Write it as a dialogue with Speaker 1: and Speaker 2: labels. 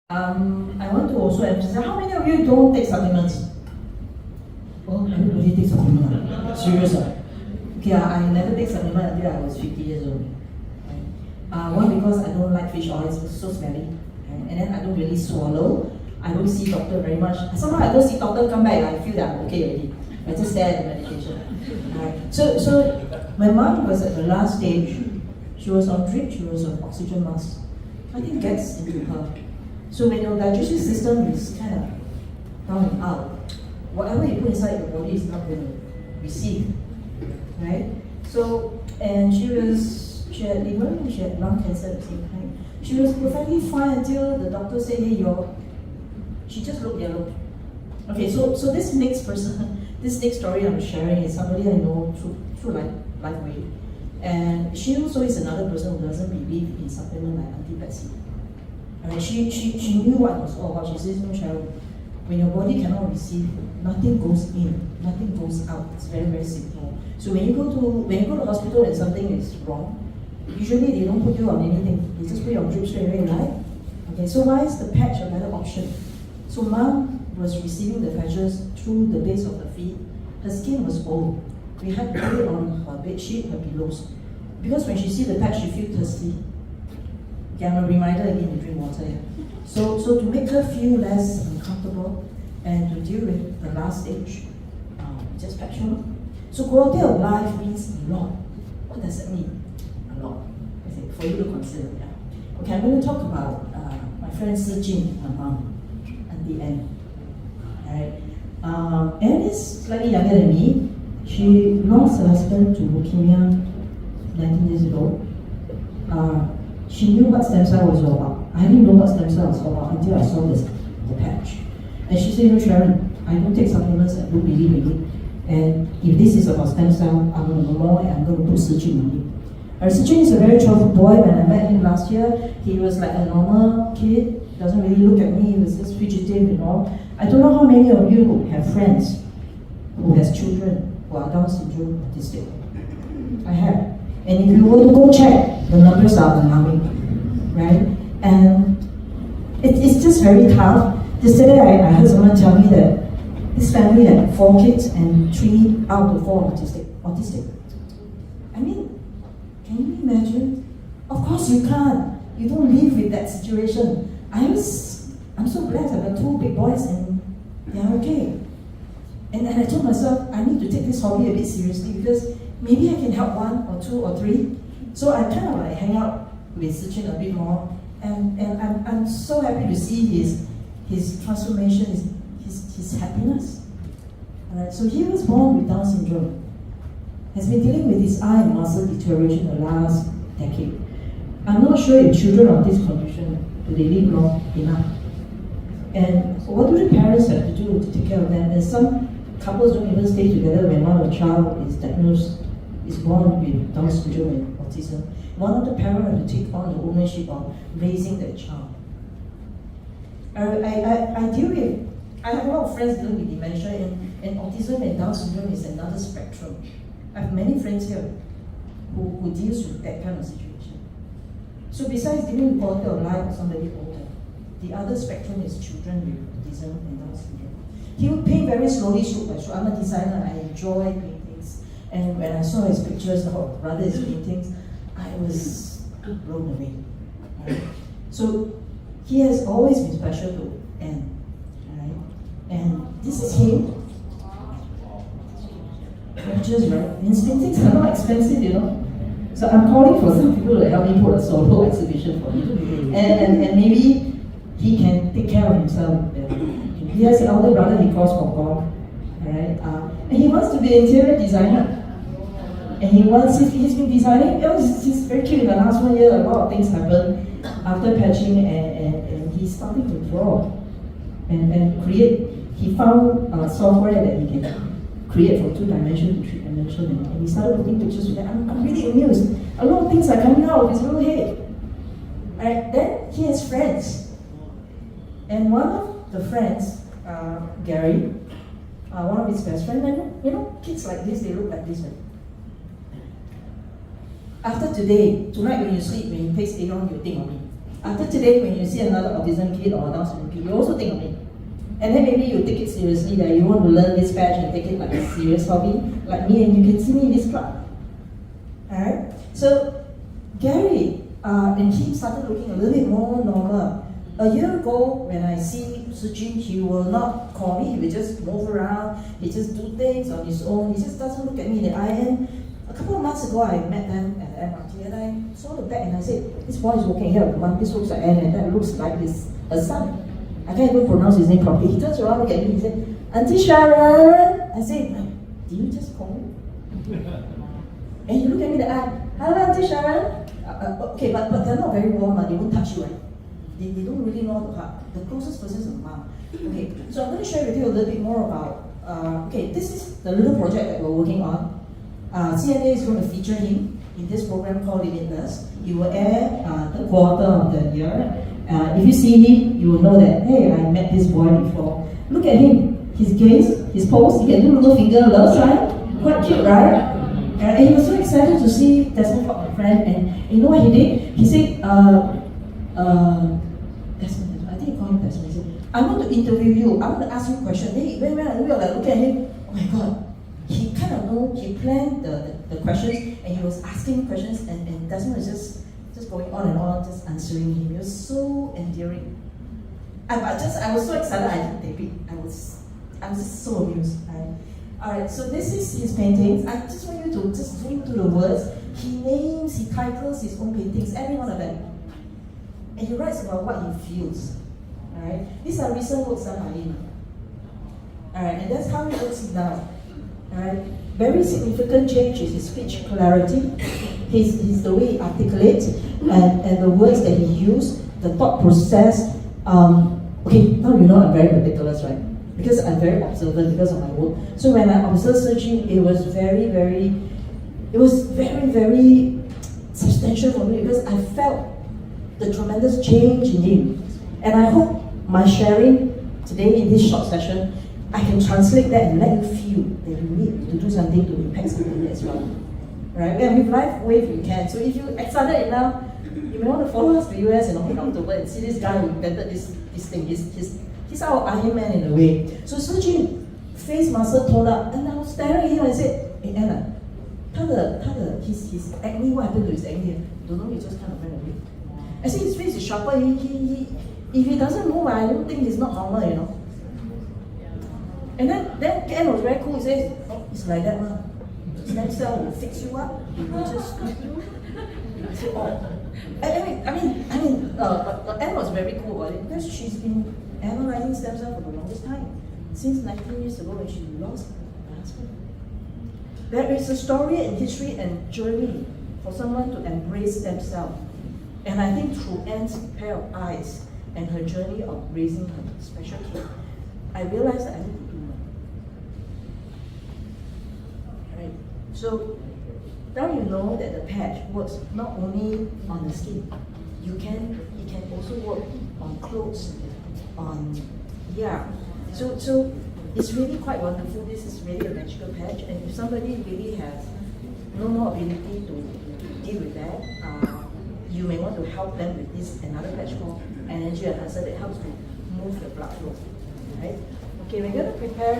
Speaker 1: I want to also emphasize, how many of you don't take supplements? Oh, everybody takes supplements. Serious? Okay, I never take supplements until I was 50 years old. One, because I don't like fish oil, it's so smelly. And then I don't really swallow. I don't see doctor very much. Sometimes I don't see doctor come back, I feel that I'm okay already. I just stare at the medication. So my mom was at the last stage. She was on drip, she was on oxygen mask. I think gets into her. So when your digestive system is kind of down and out, whatever you put inside your body is not going to receive, right? So, and she had liver and she had lung cancer at the same time. She was perfectly fine until the doctor said, hey, she just looked yellow. Okay, so this next person, this next story I'm sharing is somebody I know through LifeWave. And she also is another person who doesn't believe in supplement like antibiotics. She knew what it was all about. She says, no, Sharon, when your body cannot receive, nothing goes in, nothing goes out. It's very, very simple. So when you go to hospital and something is wrong, usually they don't put you on anything. They just put you on drip straight away, right? Okay, so why is the patch a better option? So mom was receiving the patches through the base of her feet. Her skin was old. We had to put it on her bed sheet, her pillows. Because when she sees the patch, she feels thirsty. Okay, I'm a reminder again to drink water. Yeah. So to make her feel less uncomfortable and to deal with the last stage, just patch her. So quality of life means a lot. What does that mean? A lot. For you to consider. Yeah. Okay, I'm going to talk about my friend Sijun, her mom, at the end. Alright. Anne is slightly younger than me. She lost her husband to leukemia 19 years ago. She knew what stem cell was all about. I didn't know what stem cell was all about until I saw the patch. And she said, no, Sharon, I don't take supplements, I don't believe in it. And if this is about stem cell, I'm going to know more and I'm going to put Sijun on it. Sijun is a very joyful boy. When I met him last year, he was like a normal kid, doesn't really look at me, he was just fidgeting and all. I don't know how many of you have friends who has children who are Down syndrome autistic. I have. And if you were to go check, the numbers are alarming, right? And it's just very tough. Yesterday I heard someone tell me that this family had 4 kids and 3 out of 4 autistic. I mean, can you imagine? Of course you can't. You don't live with that situation. I'm so blessed. I've got 2 big boys and they're okay. And I told myself, I need to take this hobby a bit seriously because maybe I can help 1 or 2 or 3. So I kind of like hang out with Sijun a bit more. And I'm so happy to see his transformation, his happiness. Alright, so he was born with Down syndrome. Has been dealing with his eye and muscle deterioration the last decade. I'm not sure if children of this condition, do they live long enough? And what do the parents have to do to take care of them? And some couples don't even stay together when one of the child is diagnosed, is born with Down syndrome and autism. One of the parents has to take on the ownership of raising the child. I have a lot of friends dealing with dementia, and autism and Down syndrome is another spectrum. I have many friends here who deals with that kind of situation. So besides dealing with quality of life of somebody older, the other spectrum is children with autism and Down syndrome. He would paint very slowly, stroke by stroke. I'm a designer, I enjoy paintings. And when I saw his pictures, or rather his paintings, I was blown away. Right? So he has always been special to Anne. Right? And this is him. Pictures, right? His paintings are not expensive, you know. So I'm calling for some people to help me put a solo exhibition for him. And maybe he can take care of himself. He has an elder brother, he calls for God. Right? And he wants to be an interior designer. And he's been designing, he's very cute. In the last 1 year, a lot of things happened after patching, and he's starting to draw and create. He found software that he can create from 2 dimensions to 3 dimensions, and he started putting pictures with that. I'm really amused. A lot of things are coming out of his little head. Right? Then he has friends. And one of the friends, Gary, one of his best friends, you know, kids like this, they look like this. Right? After today, tonight when you sleep, when you face Aaron, you think of me. after today, when you see another autism kid or Down syndrome kid, you also think of me. And then maybe you take it seriously, that you want to learn this patch and take it like a serious hobby, like me, and you can see me in this club. Alright? So, Gary and he started looking a little bit more normal. A year ago, when I see Sijun, he will not call me, he will just move around, he just do things on his own, he just doesn't look at me in the eye. And a couple of months ago, I met them at the MRT, and I saw the back and I said, this boy is walking here, Mom, this looks like Anne, and that looks like his son. I can't even pronounce his name properly. He turns around, look at me, he said, Auntie Sharon. I said, did you just call me? And he looked at me in the eye, hello, Auntie Sharon. Okay, but they're not very warm, they won't touch you, right? They don't really know how to hug. The closest person is a mom. Okay, so I'm going to share with you a little bit more about, okay, this is the little project that we're working on. CNA is going to feature him in this program called Limitless. It will air the quarter of the year. If you see him, you will know that, hey, I met this boy before. Look at him, his gaze, his pose, he can do little finger loves, right? Quite cute, right? And he was so excited to see Desmond, my friend, and you know what he did? He said, Desmond, I think he called him Desmond. He said, I want to interview you, I want to ask you a question. Then he went around and we were like, look at him, oh my god. He kind of know, he planned the questions, and he was asking questions, and Desmond was just going on and on, just answering him. He was so endearing. I was so excited, I didn't tape it. I was just so amused. Alright, so this is his paintings. I just want you to just zoom to the words. He names, he titles his own paintings, every one of them. And he writes about what he feels. Alright, these are recent works done by him. Alright, and that's how he looks now. Alright, very significant change is his speech clarity, his the way he articulates, and the words that he used, the thought process. Okay, now you know I'm very meticulous, right? Because I'm very observant because of my work. So when I observed Sijun, it was very, very substantial for me, because I felt the tremendous change in him. And I hope my sharing today in this short session, I can translate that and let you feel that you need to do something to impact somebody as well. Right? And with LifeWave you can. So if you're excited enough, you may want to follow us to US and come to work and see this guy who invented this thing. He's our Iron Man in a way. So Sijun, face muscle toned up, and I was staring at him and I said, hey Anna, his acne, what happened to his acne? Don't know, he just kind of went away. I see his face is sharper, if he doesn't move, I don't think he's not normal, you know. And then Ken was very cool. He says, oh, it's like that one. Stem cell will fix you up. It will just I said, oh. But Anne was very cool about it, because she's been analyzing stem cells for the longest time. Since 19 years ago when she lost her husband. There is a story and history and journey for someone to embrace stem cell. And I think through Anne's pair of eyes and her journey of raising her special kid, I realized that I need to do more. Right? So now you know that the patch works not only on the skin. It can also work on clothes, So it's really quite wonderful. This is really a magical patch, and if somebody really has no more ability to deal with that, you may want to help them with this another patch called energy enhancer that helps to move the blood flow. Right? Okay, we're going to prepare